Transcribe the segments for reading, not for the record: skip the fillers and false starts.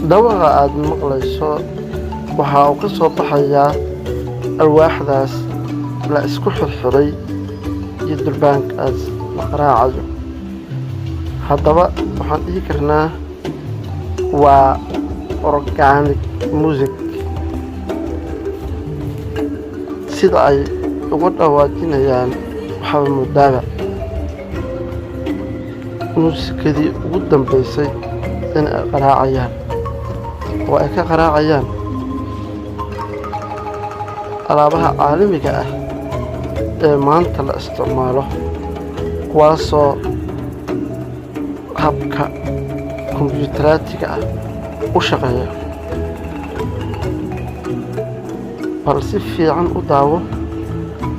dhawaqa aad maqlayso waxa uu ka soo baxayaa alwaaxdaas la isku xirxiray iyo durbaankaas la qaraacayo. haddaba waxaan dhihi karnaa waa organic music sida ay uga dhawaajinayaan. waxaa moodaaba muusikadii ugu dambaysay in ay qaraacayaan oo ay ka qaraacayaan alaabaha caalamiga ah ee maanta la isticmaalo, kuwaasoo habka kombiyuutaraatiga ah u shaqeeya. bal si fiican u daawo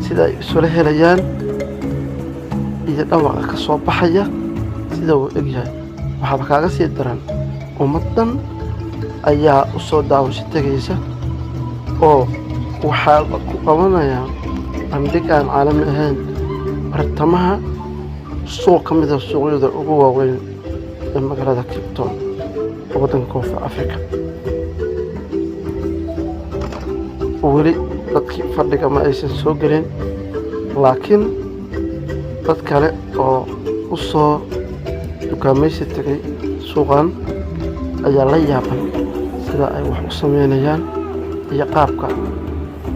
sida ay isula helayaan iyo dhawaqa ka soo baxaya sida uu egyahay. waxaaba kaaga sii daran ummaddan ayaa u soo daawasho tegaysa oo waxaaba ku qabanayaan bandhig aan caalami ahayn bartamaha suuq ka mida suuqyada ugu waaweyn ee magaalada Cape Town ee waddanka Koonfur Afrika. weli dadkii fadhiga ma aysan soo gelin, laakiin dad kale oo u soo dukaamaysi tegay suuqan ayaa la yaaban sida ay wax u sameynayaan iyo qaabka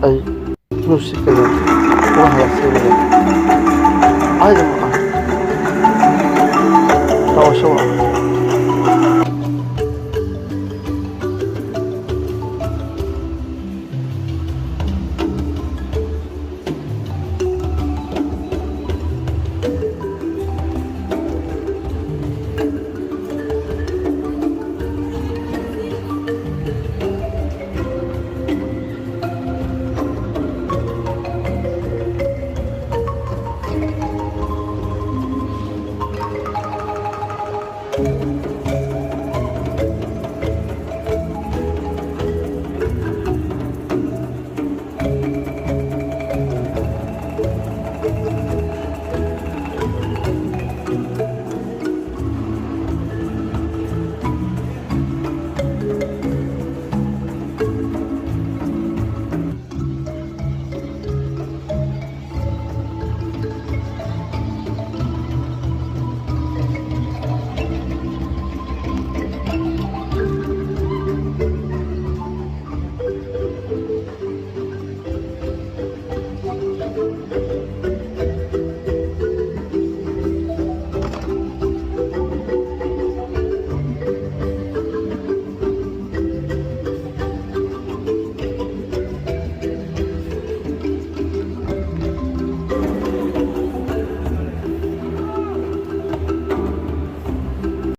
ay muusikada uga hadalsiinayaan. caadi ma aha, daawasho waa.